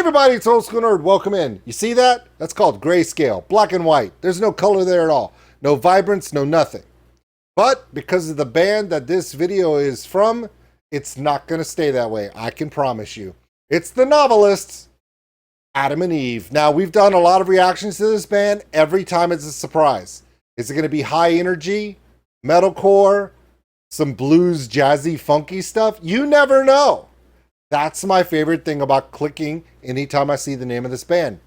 everybody, it's Old School Nerd. Welcome in. You see that? That's called grayscale, black and white. There's no color there at all. No vibrance, no nothing. But because of the band that this video is from, it's not going to stay that way. I can promise you. It's the Novelists, Adam and Eve. Now, we've done a lot of reactions to this band. Every time it's a surprise. Is it going to be high energy, metalcore, some blues, jazzy, funky stuff? You never know. That's my favorite thing about clicking anytime I see the name of this band.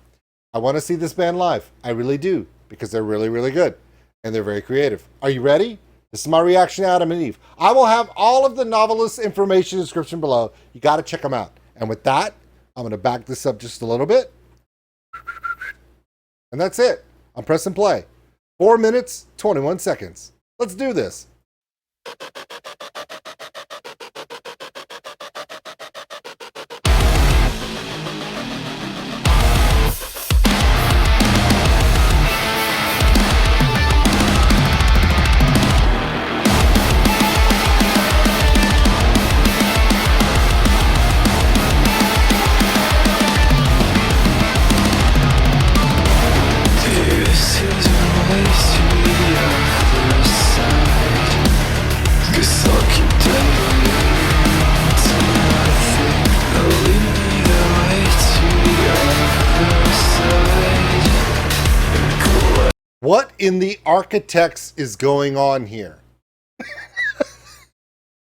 I want to see this band live. I really do, because they're really, really good. And they're very creative. Are you ready? This is my reaction to Adam and Eve. I will have all of the Novelist information in the description below. You got to check them out. And with that, I'm going to back this up just a little bit. And that's it. I'm pressing play. 4 minutes, 21 seconds. Let's do this. What in the architects is going on here?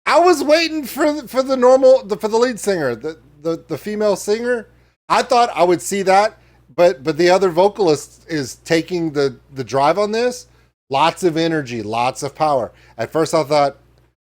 I was waiting for the lead singer, the female singer. I thought I would see that, but the other vocalist is taking the drive on this. Lots of energy, lots of power. At first I thought,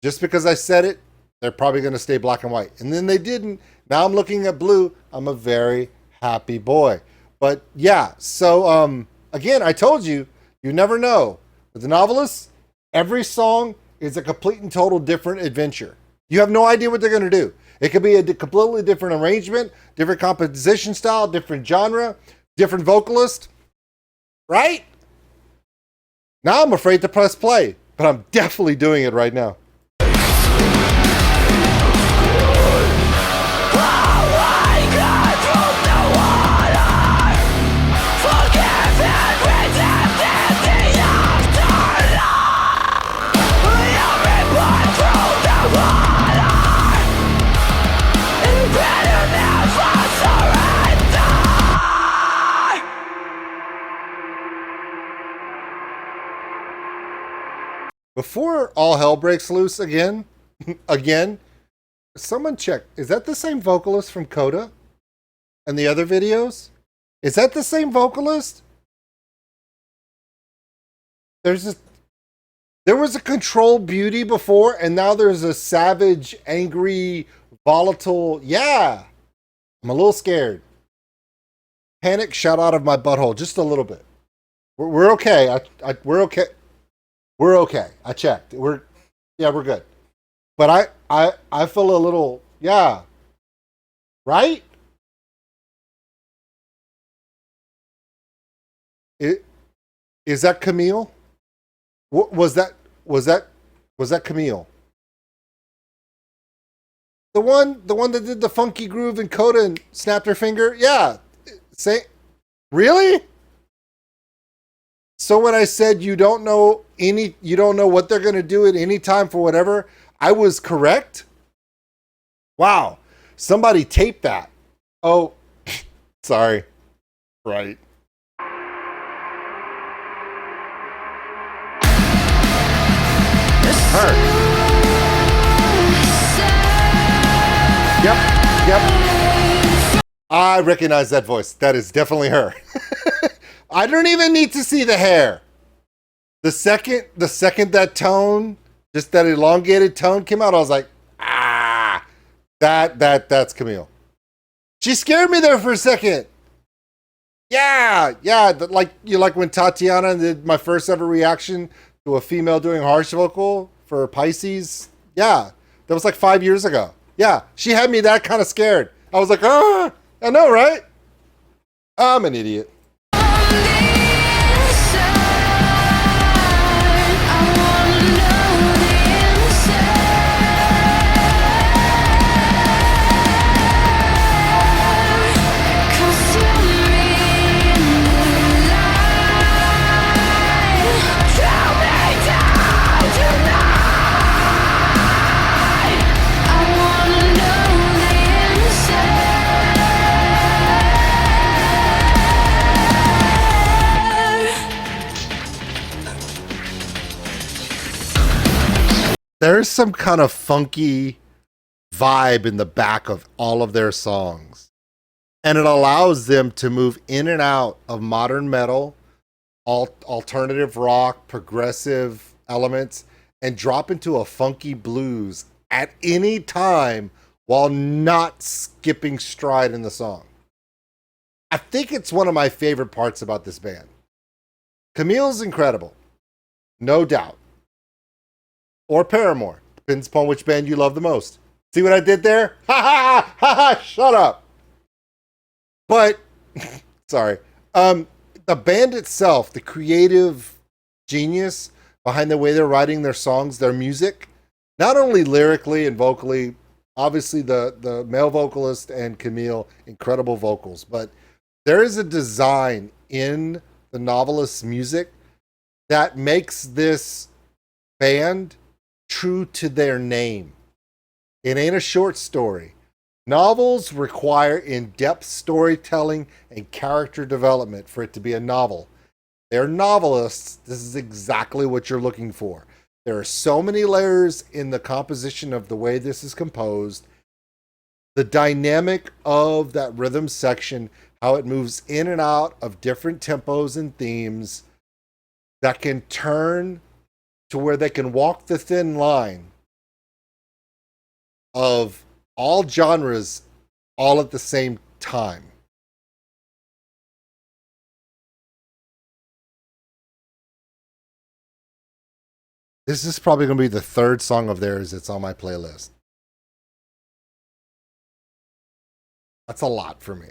just because I said it, they're probably going to stay black and white. And then they didn't. Now I'm looking at blue. I'm a very happy boy. But yeah, so again, I told you, you never know. With the Novelists, every song is a complete and total different adventure. You have no idea what they're going to do. It could be a completely different arrangement, different composition style, different genre, different vocalist, right? Now I'm afraid to press play, but I'm definitely doing it right now. Before all hell breaks loose again, someone check. Is that the same vocalist from Coda and the other videos? Is that the same vocalist? There was a controlled beauty before, and now there's a savage, angry, volatile. Yeah, I'm a little scared. Panic shot out of my butthole just a little bit. We're okay. We're okay. We're okay. I checked. We're good. But I feel a little, yeah. Right? Is that Camille? Was that Camille? The one that did the funky groove in Coda and snapped her finger? Yeah. Really? So when I said you don't know what they're going to do at any time for whatever, I was correct? Wow. Somebody taped that. Oh, sorry. Right. Her. Yep. I recognize that voice. That is definitely her. I don't even need to see the hair. The second that tone, just that elongated tone came out, I was like, that's Camille. She scared me there for a second. Yeah, like when Tatiana did my first ever reaction to a female doing harsh vocal for Pisces. Yeah, that was like 5 years ago. Yeah, she had me that kind of scared. I was like, I know, right? I'm an idiot. There's some kind of funky vibe in the back of all of their songs. And it allows them to move in and out of modern metal, alternative rock, progressive elements, and drop into a funky blues at any time while not skipping stride in the song. I think it's one of my favorite parts about this band. Camille's incredible, no doubt. Or Paramore, depends upon which band you love the most. See what I did there? Ha ha ha ha! Shut up. But sorry, the band itself, the creative genius behind the way they're writing their songs, their music, not only lyrically and vocally, obviously the male vocalist and Camille, incredible vocals, but there is a design in the Novelists' music that makes this band true to their name. It ain't a short story. Novels require in-depth storytelling and character development for it to be a novel. They're novelists. This is exactly what you're looking for. There are so many layers in the composition of the way this is composed. The dynamic of that rhythm section, how it moves in and out of different tempos and themes that can turn to where they can walk the thin line of all genres all at the same time. This is probably going to be the third song of theirs that's on my playlist. That's a lot for me.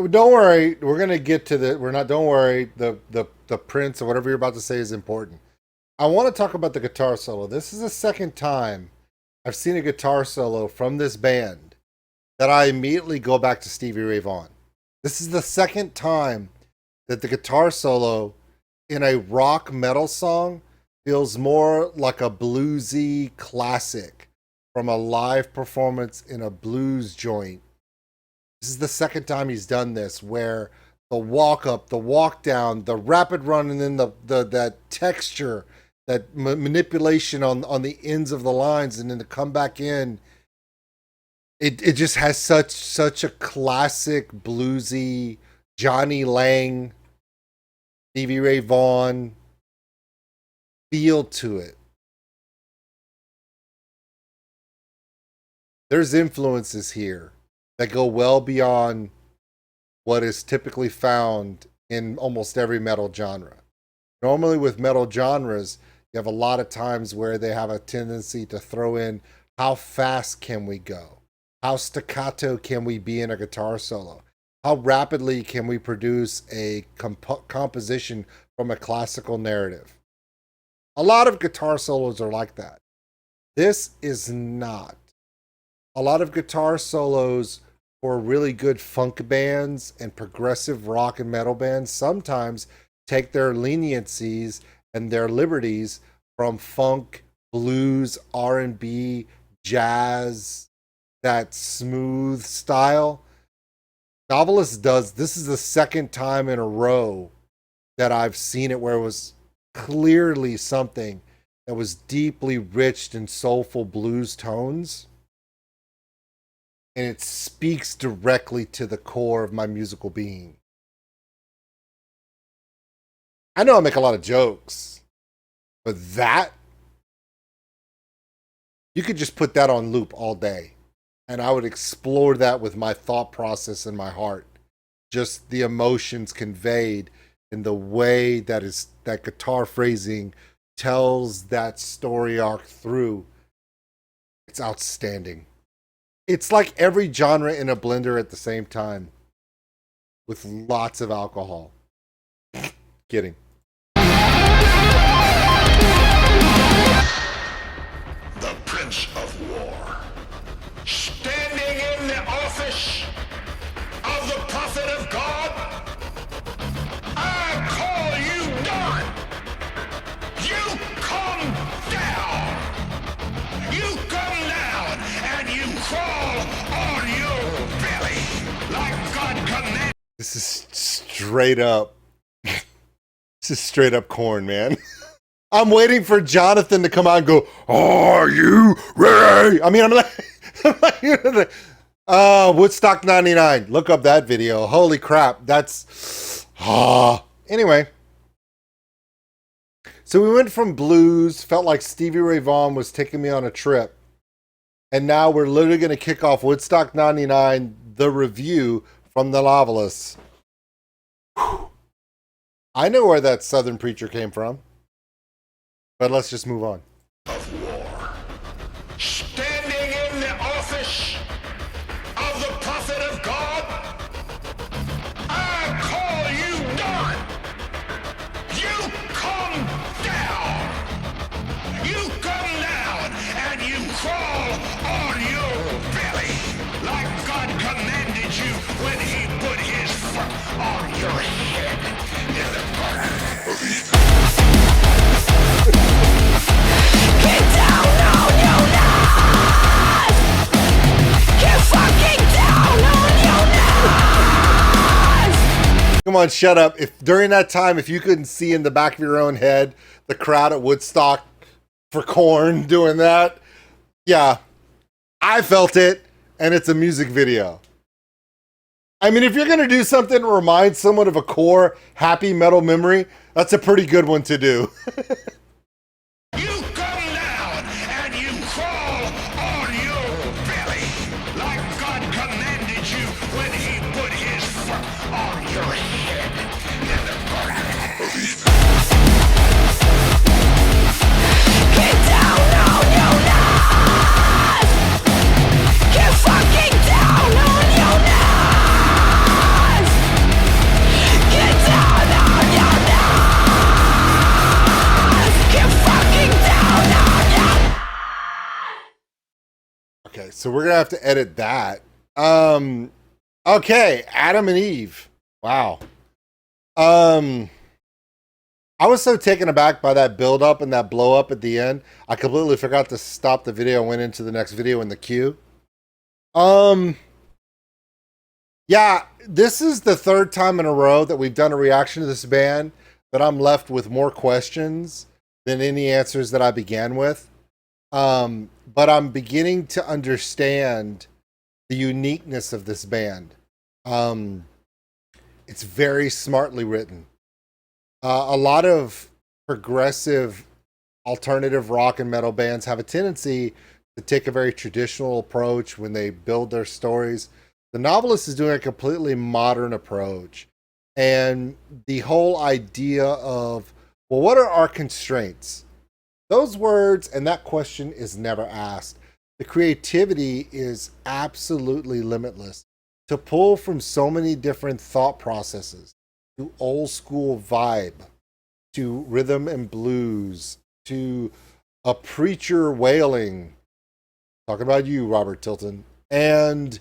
Don't worry, we're gonna get to the. We're not. Don't worry. The Prince or whatever you're about to say is important. I want to talk about the guitar solo. This is the second time I've seen a guitar solo from this band that I immediately go back to Stevie Ray Vaughan. This is the second time that the guitar solo in a rock metal song feels more like a bluesy classic from a live performance in a blues joint. This is the second time he's done this, where the walk up, the walk down, the rapid run, and then that texture, that manipulation on the ends of the lines, and then to come back in. It just has such a classic bluesy Johnny Lang, Stevie Ray Vaughan feel to it. There's influences here that go well beyond what is typically found in almost every metal genre. Normally with metal genres, you have a lot of times where they have a tendency to throw in how fast can we go? How staccato can we be in a guitar solo? How rapidly can we produce a composition from a classical narrative? A lot of guitar solos are like that. This is not. A lot of guitar solos for really good funk bands and progressive rock and metal bands sometimes take their leniencies and their liberties from funk, blues, R&B, jazz, that smooth style. Novelist does. This is the second time in a row that I've seen it where it was clearly something that was deeply rich in soulful blues tones. And it speaks directly to the core of my musical being. I know I make a lot of jokes, but that, you could just put that on loop all day. And I would explore that with my thought process in my heart. Just the emotions conveyed in the way that guitar phrasing tells that story arc through. It's outstanding. It's like every genre in a blender at the same time with lots of alcohol. Kidding. The Prince of War, standing in the office of the prophet of God, I call you done. You come down. You come down and you crawl on your belly like God commanded. This is straight up. This is straight up corn, man. I'm waiting for Jonathan to come out and go, "Are you ready?" I mean, I'm like Woodstock 99. Look up that video. Holy crap. That's anyway. So we went from blues, felt like Stevie Ray Vaughan was taking me on a trip. And now we're literally going to kick off Woodstock 99, the review from the Novelists. I know where that Southern preacher came from. But let's just move on. Of war, standing in the office of the prophet of God, I call you done. You come down. You come down and you crawl on your belly like God commanded you when he put his foot on your head in the garden of Eden. Get down on your knees! Get fucking down on your knees! Come on, shut up. If during that time, if you couldn't see in the back of your own head the crowd at Woodstock for Korn doing that, yeah, I felt it, and it's a music video. I mean, if you're going to do something to remind someone of a core, happy metal memory, that's a pretty good one to do. You come down and you crawl on your belly like God commanded you when he put his foot on your head in the garden of Eden. Get down on your knees! Get fucking down on your knees! Get down on your knees! Get fucking down on your knees! Okay, so we're gonna have to edit that. Okay, Adam and Eve. Wow. I was so taken aback by that build up and that blow up at the end. I completely forgot to stop the video and went into the next video in the queue. Yeah, this is the third time in a row that we've done a reaction to this band that I'm left with more questions than any answers that I began with. But I'm beginning to understand the uniqueness of this band. It's very smartly written. A lot of progressive alternative rock and metal bands have a tendency to take a very traditional approach when they build their stories. The Novelist is doing a completely modern approach. And the whole idea of, well, what are our constraints? Those words and that question is never asked. The creativity is absolutely limitless. To pull from so many different thought processes, to old school vibe, to rhythm and blues, to a preacher wailing, talking about you, Robert Tilton, and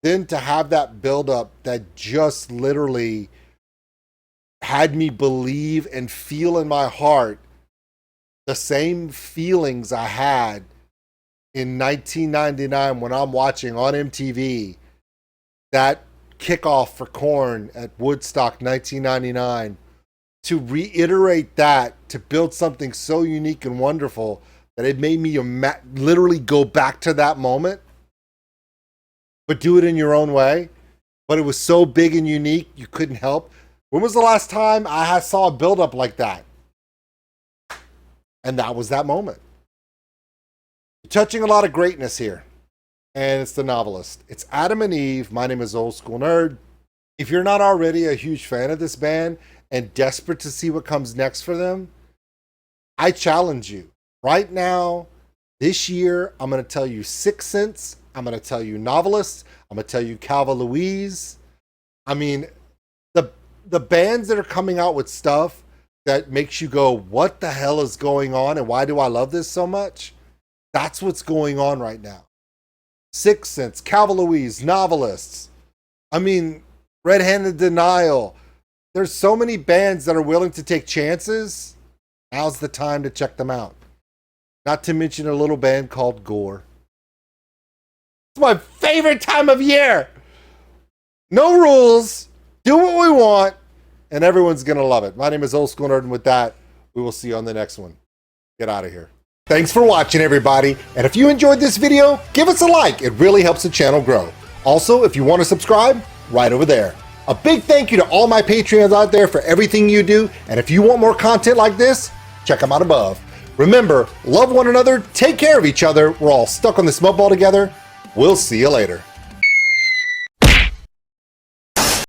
then to have that build up that just literally had me believe and feel in my heart the same feelings I had in 1999 when I'm watching on MTV that kickoff for Korn at Woodstock 1999, to reiterate that, to build something so unique and wonderful that it made me literally go back to that moment, but do it in your own way. But it was so big and unique, you couldn't help. When was the last time I saw a build-up like that? And that was that moment. You're touching a lot of greatness here. And it's the Novelist. It's Adam and Eve. My name is OldSkuleNerd. If you're not already a huge fan of this band and desperate to see what comes next for them, I challenge you. Right now, this year, I'm going to tell you Sixth Sense. I'm going to tell you Novelists. I'm going to tell you Calva Louise. I mean, the bands that are coming out with stuff that makes you go, what the hell is going on and why do I love this so much? That's what's going on right now. Sixth Sense, Calva Louise, Novelists. I mean, Red Handed Denial. There's so many bands that are willing to take chances. Now's the time to check them out. Not to mention a little band called Gore. It's my favorite time of year. No rules. Do what we want. And everyone's going to love it. My name is OldSkuleNerd. And with that, we will see you on the next one. Get out of here. Thanks for watching, everybody. And if you enjoyed this video, give us a like. It really helps the channel grow. Also, if you want to subscribe, right over there. A big thank you to all my Patreons out there for everything you do. And if you want more content like this, check them out above. Remember, love one another, take care of each other. We're all stuck on this mud ball together. We'll see you later.